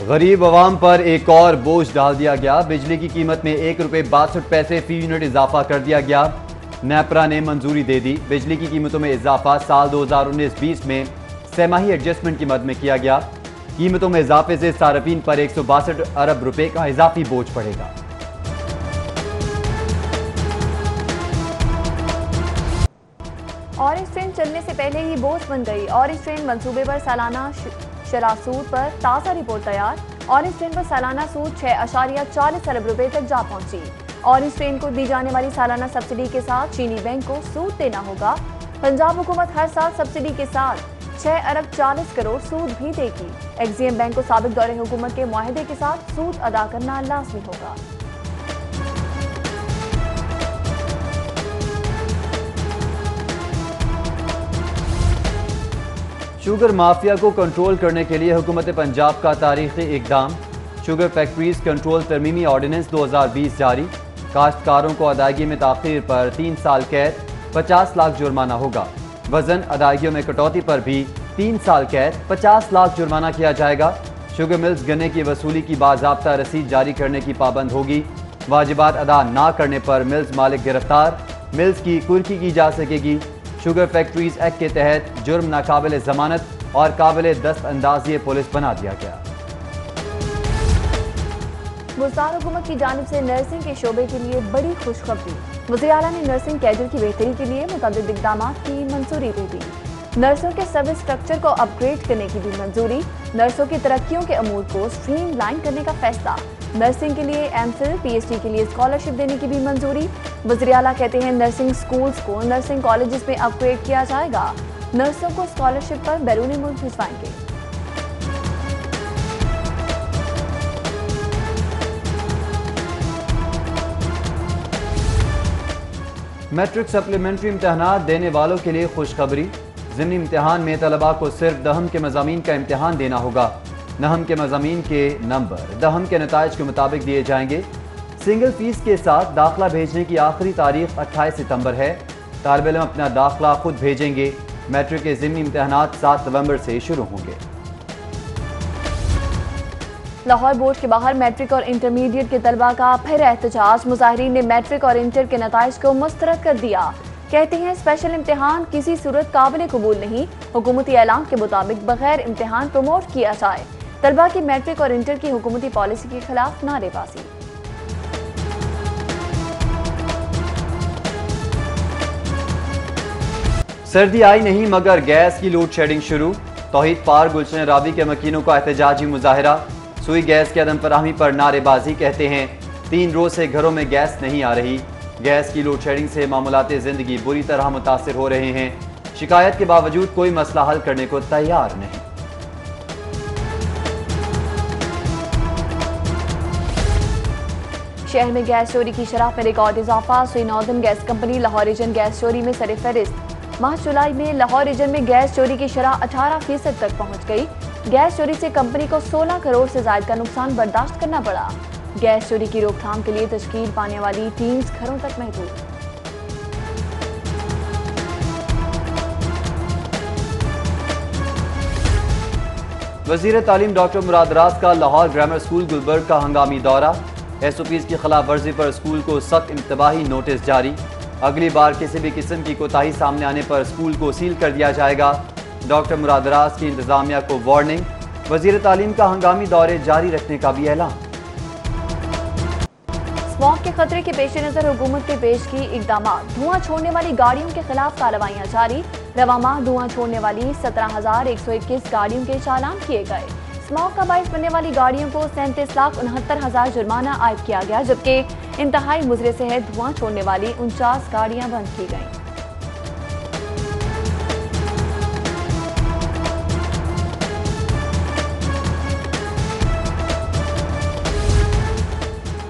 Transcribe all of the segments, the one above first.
गरीब अवाम पर एक और बोझ डाल दिया गया। बिजली की कीमत में ₹1.62 फी यूनिट इजाफा कर दिया गया। नेपरा ने मंजूरी दे दी। बिजली की कीमतों में इजाफा साल 2019-20 में सहमाही एडजस्टमेंट की मद में किया गया। कीमतों में इजाफे से सार्फिन पर ₹162 अरब का इजाफी बोझ पड़ेगा। ऑरेंज ट्रेन चलने से पहले ही बोझ बन गई। ऑरेंज ट्रेन मंसूबे पर सालाना शरह सूद पर ताज़ा रिपोर्ट तैयार। ऑरेंज ट्रेन पर सालाना सूद 6.40 अरब रुपए तक जा पहुंची। ऑरेंज ट्रेन को दी जाने वाली सालाना सब्सिडी के साथ चीनी बैंक को सूद देना होगा। पंजाब हुकूमत हर साल सब्सिडी के साथ 6 अरब 40 करोड़ सूद भी देगी। एक्सिम बैंक को साबिक दौरे हुकूमत के मुआहदे के साथ सूद अदा करना लाजमी होगा। शुगर माफिया को कंट्रोल करने के लिए हुकूमत पंजाब का तारीखी इकदाम। शुगर फैक्ट्रीज कंट्रोल तरमीमी ऑर्डिनेंस 2020 जारी। काश्तकारों को अदायगी में ताखीर पर 3 साल कैद, 50 लाख जुर्माना होगा। वजन अदायगियों में कटौती पर भी 3 साल कैद, 50 लाख जुर्माना किया जाएगा। शुगर मिल्स गन्ने की वसूली की बाज़ाब्ता रसीद जारी करने की पाबंद होगी। वाजिबात अदा ना करने पर मिल्स मालिक गिरफ्तार। मिल्स की कुर्की की जा सकेगी। शुगर फैक्ट्रीज एक्ट के तहत जुर्म नाकाबिल जमानत और काबिल दस्त अंदाजी पुलिस बना दिया गया। बुज़दार हुकूमत की जानिब से नर्सिंग के शोबे के लिए बड़ी खुशखबरी। वज़ीर आला ने नर्सिंग कैडर की बेहतरी के लिए मुतअद्दिद इक़दामात की मंजूरी दे दी। नर्सों के सर्विस स्ट्रक्चर को अपग्रेड करने की भी मंजूरी। नर्सों की तरक्कियों के अमूर को स्ट्रीमलाइन करने का फैसला। नर्सिंग के लिए एमफिल पीएचडी के लिए स्कॉलरशिप देने की भी मंजूरी। वज़ीर आला कहते हैं नर्सिंग स्कूल्स को नर्सिंग कॉलेजेस में अपग्रेड किया जाएगा। नर्सों को स्कॉलरशिप पर बैरून मुल्क भिजवाएंगे। मैट्रिक सप्लीमेंट्री इम्तहानात देने वालों के लिए खुशखबरी। ज़िमनी इम्तिहान में तलबा को सिर्फ दहम के मज़ामीन का इम्तिहान देना होगा। नहम के मज़ामीन के नंबर दहम के नताइज के मुताबिक दिए जाएंगे। सिंगल फीस के साथ दाखिला भेजने की आखिरी तारीख 28 सितंबर है। तालिब इल्म अपना दाखिला खुद भेजेंगे। मैट्रिक के ज़िमनी इम्तिहानात 7 नवंबर से शुरू होंगे। लाहौर बोर्ड के बाहर मैट्रिक और इंटरमीडिएट के तलबा का फिर एहतजाज। मुजाहिरीन ने मैट्रिक और इंटर के नताइज को मुस्तरद कर दिया। कहते हैं स्पेशल इम्तिहान किसी सूरत काबिल कबूल नहीं। हुकूमती ऐलान के मुताबिक बगैर इम्तिहान प्रमोट किया जाए। तलबा की मैट्रिक और इंटर की हुकूमती पॉलिसी के खिलाफ नारेबाजी। सर्दी आई नहीं मगर गैस की लोड शेडिंग शुरू। तौहीद पार्क गुलशन रावी के मकीनों का एहतजाजी मुजाहिरा। सुई गैस की अदम फराहमी पर नारेबाजी। कहते हैं 3 रोज से घरों में गैस नहीं आ रही। गैस की लोड शेडिंग से मामूलात जिंदगी बुरी तरह मुतासिर हो रहे हैं। शिकायत के बावजूद कोई मसला हल करने को तैयार नहीं। शहर में गैस चोरी की शरह में रिकॉर्ड इजाफा। सुई northern gas company Lahore reason gas चोरी में सरफहरिस्त। माह जुलाई में लाहौर रीजन में गैस चोरी की शरह 18% तक पहुंच गई। गैस चोरी से कंपनी को 16 करोड़ से ज्यादा का नुकसान बर्दाश्त करना पड़ा। गैस चोरी की रोकथाम के लिए तश्कील पाने वाली टीम्स घरों तक महदूद। वज़ीर तालीम डॉक्टर मुराद राज का लाहौर ग्रामर स्कूल गुलबर्ग का हंगामी दौरा। SOPs की खिलाफ वर्जी पर स्कूल को सख्त इंतबाही नोटिस जारी। अगली बार किसी भी किस्म की कोताही सामने आने पर स्कूल को सील कर दिया जाएगा। डॉक्टर मुराद राज की इंतजामिया को वार्निंग। वज़ीर तालीम का हंगामी दौरे जारी रखने का भी ऐलान। स्मॉग के खतरे के पेश नजर हुकूमत के पेश की इकदाम। धुआं छोड़ने वाली गाड़ियों के खिलाफ कार्रवाइयां जारी। रवा माह धुआं छोड़ने वाली 17,121 गाड़ियों के चालान किए गए। स्मॉग का बाइस बनने वाली गाड़ियों को 37,69,000 जुर्माना आयद किया गया, जबकि इंतहाई मुजरे से है धुआं छोड़ने वाली 49 गाड़ियां बंद की गईं।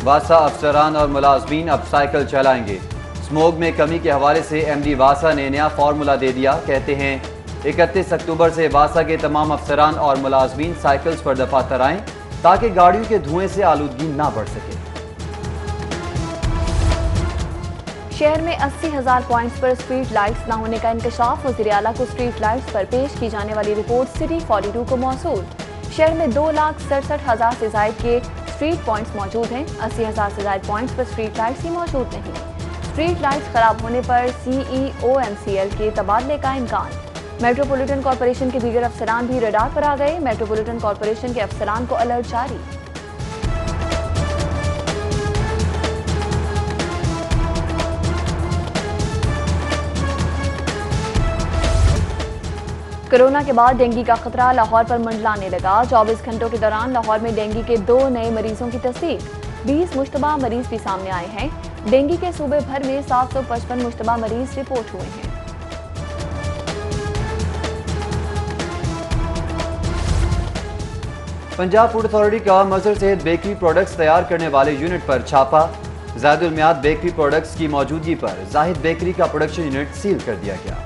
वासा अफसरान और मुलाजमीन अब साइकिल चलाएंगे। स्मोग में कमी के हवाले से MD वासा ने नया फार्मूला दे दिया। कहते हैं 31 अक्टूबर से वासा के तमाम अफसरान और मुलाजमीन साइकिल्स पर दफातर आएं ताकि गाड़ियों के धुएं से आलूदगी ना बढ़ सके। शहर में 80,000 पॉइंट्स पर स्ट्रीट लाइट्स न होने का इंकशाफ। वज़ीर आला को स्ट्रीट लाइट्स पर पेश की जाने वाली रिपोर्ट सिटी 42 को मौसूल। शहर में 2,67,000 से ज्यादा के स्ट्रीट पॉइंट्स मौजूद हैं। 80,000 से ज्यादा पॉइंट्स पर स्ट्रीट लाइट्स ही मौजूद नहीं। स्ट्रीट लाइट्स खराब होने पर CEOMCL के तबादले का इम्कान। मेट्रोपॉलिटन कॉरपोरेशन के दीगर अफसरान भी रडार पर आ गए। मेट्रोपॉलिटन कॉरपोरेशन के अफसरान को अलर्ट जारी। कोरोना के बाद डेंगू का खतरा लाहौर पर मंडलाने लगा। 24 घंटों के दौरान लाहौर में डेंगू के 2 नए मरीजों की तस्दीक। 20 मुश्तबा मरीज भी सामने आए हैं। डेंगू के सूबे भर में 755 मुश्तबा मरीज रिपोर्ट हुए हैं। पंजाब फूड अथॉरिटी का मजहर सेहत बेकरी प्रोडक्ट्स तैयार करने वाले यूनिट पर छापा। ज़ायदुल मियाद बेकरी प्रोडक्ट्स की मौजूदगी पर जाहिद बेकरी का प्रोडक्शन यूनिट सील कर दिया गया।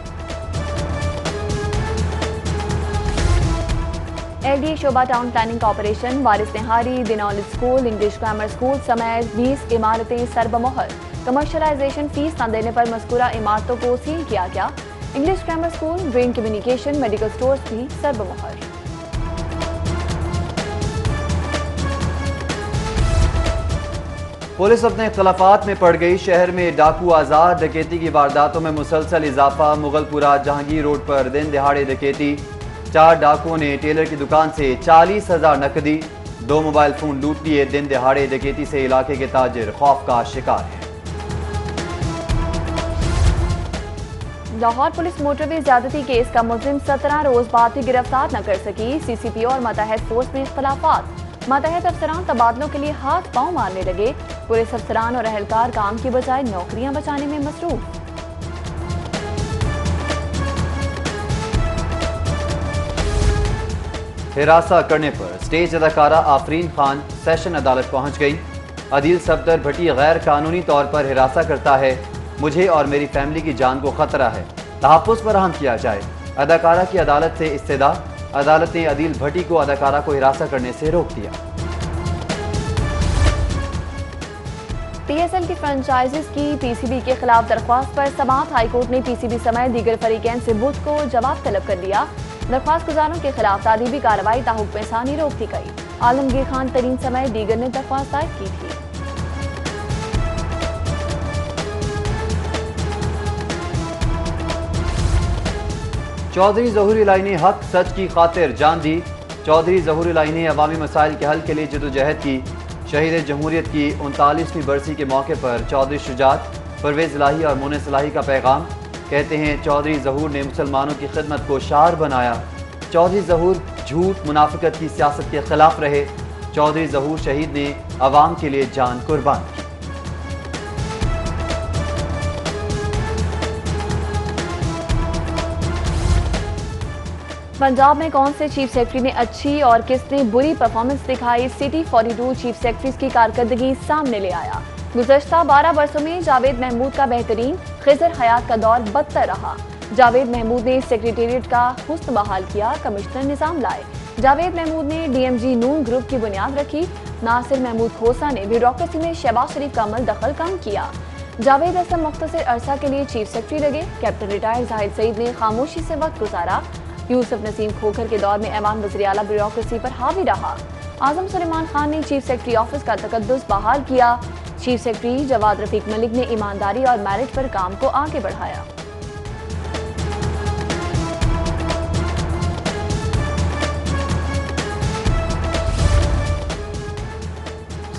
LDA शोबा टाउन प्लानिंग कॉर्पोरेशन, वारिस निहारी, दिनौलिद स्कूल, इंग्लिश ग्रामर स्कूल समेत 20 इमारतें सरबमोहर। कमर्शलाइजेशन फीस न देने पर मज़कूरा इमारतों को सील किया गया। English grammar school, green communication, medical stores भी सरबमोहर। पुलिस अपने इख्तलाफात में पड़ गई। शहर में डाकू आज़ाद, डकैती की वारदातों में मुसलसल इजाफा। मुगलपुरा जहांगीर रोड पर दिन दिहाड़े डकैती। 4 डाकुओं ने टेलर की दुकान से 40,000 नकदी, 2 मोबाइल फोन लूट लिए। दिन दिहाड़े डकैती से इलाके के ताजिर खौफ का शिकार हैं। लाहौर पुलिस मोटरवे ज्यादती केस का मुलजिम 17 रोज बाद भी गिरफ्तार न कर सकी। CCPO और मतहत फोर्स में इख्तलाफात। मतहत अफसरान तबादलों के लिए हाथ पांव मारने लगे। पुलिस अफसरान और अहलकार काम की बजाय नौकरियां बचाने में मसरूफ। हिरासा करने पर स्टेज अदाकारा आफरीन खान सेशन अदालत पहुंच गई। अदील सफदर भट्टी गैर कानूनी तौर पर हिरासा करता है। मुझे और मेरी फैमिली की जान को खतरा है, तहफ़्फ़ुज़ फराहम किया जाए। अदाकारा की अदालत से इस्तेदा। अदालत ने अदील भट्टी को अदाकारा को हिरासा करने से रोक दिया। PSL की फ्रेंचाइजीज की PCB के खिलाफ दरख्वास्त पर समाअत हाईकोर्ट ने PCB समेत दीगर फरीकैन से बुध को जवाब तलब कर लिया। दरख्वास्त गुजारों के खिलाफ तादीबी कार्रवाई ताहुक्म सानी रोक दी गई। आलमगीर खान तरीन समेत दीगर ने दरख्वास्त दायर की थी। चौधरी ज़हूर इलाही ने हक सच की खातिर जान दी। चौधरी ज़हूर इलाही ने अवामी मसाइल के हल के लिए जदोजहद की। शहीद जमहूरियत की 39वीं बरसी के मौके पर चौधरी शुजात, परवेज इलाही और मोनिस इलाही का पैगाम। कहते हैं चौधरी ज़हूर ने मुसलमानों की खिदमत को शार बनाया। चौधरी ज़हूर झूठ मुनाफिकत की सियासत के खिलाफ रहे। चौधरी ज़हूर शहीद ने अवाम के लिए जान कुर्बान की। पंजाब में कौन से चीफ सेक्रेटरी ने अच्छी और किसने बुरी परफॉर्मेंस दिखाई, सिटी 42 चीफ सेक्रेटरीज की कारकर्दगी सामने ले आया। गुज़श्ता 12 वर्षों में जावेद महमूद का बेहतरीन, खिज़र हयात का दौर बदतर रहा। जावेद महमूद ने सेक्रेटेरिएट का हुस्न बहाल किया, कमिश्नर निज़ाम लाए। जावेद महमूद ने DMG नून ग्रुप की बुनियाद रखी। नासिर महमूद खोसा ने ब्यूरोक्रेसी में शहबाज शरीफ का अमल दखल कम किया। जावेद असम मुख्तसर अरसा के लिए चीफ सेक्रेटरी लगे। कैप्टन रिटायर्ड जाहिद सईद ने खामोशी से वक्त गुजारा। यूसुफ नसीम खोखर के दौर में ऐवान वज़ीर आला ब्यूरोक्रेसी पर हावी रहा। आजम सुलेमान खान ने चीफ सेक्रेटरी ऑफिस का तकद्दुस बहाल किया। चीफ सेक्रेटरी जवाद रफीक मलिक ने ईमानदारी और मेरिट पर काम को आगे बढ़ाया।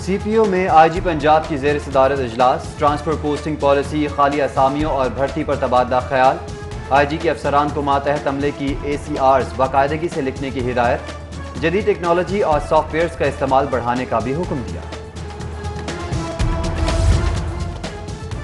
CPO में IG पंजाब की ज़ेर सदारत इजलास। ट्रांसफर पोस्टिंग पॉलिसी, खाली असामियों और भर्ती पर तबादला ख्याल। IG के अफसरान को मातहत अमले की ACRs बाकायदगी से लिखने की हिदायत। जदीद टेक्नोलॉजी और सॉफ्टवेयर्स का इस्तेमाल बढ़ाने का भी हुक्म दिया।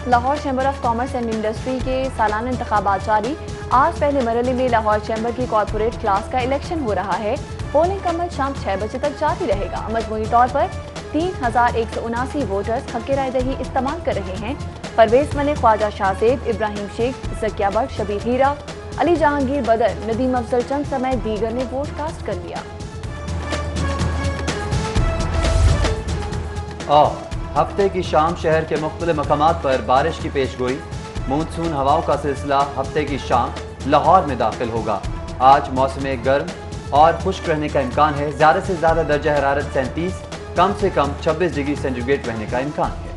Lahore chamber of commerce and industry के सालाना इंतखाबात जारी। आज पहले मरहले में लाहौर चैम्बर की कॉर्पोरेट क्लास का इलेक्शन हो रहा है। पोलिंग का अमल शाम 6 बजे तक जारी रहेगा। मजमूई तौर पर 3179 वोटर्स हक राय दही इस्तेमाल कर रहे हैं। परवेज मलिक, ख्वाजा शाहजेब, इब्राहिम शेख, जकिया भट्ट, शबीर हीरा, अली जहांगीर बदर, नदीम अफजल चंद समेत दीगर ने वोट कास्ट कर लिया। और हफ्ते की शाम शहर के मुख्तलिफ मकामात पर बारिश की पेशगोई। मानसून हवाओं का सिलसिला हफ्ते की शाम लाहौर में दाखिल होगा। आज मौसम गर्म और खुश्क रहने का इम्कान है। ज़्यादा से ज़्यादा दर्जा हरारत 37, कम से कम 26 डिग्री सेंटीग्रेड रहने का इम्कान है।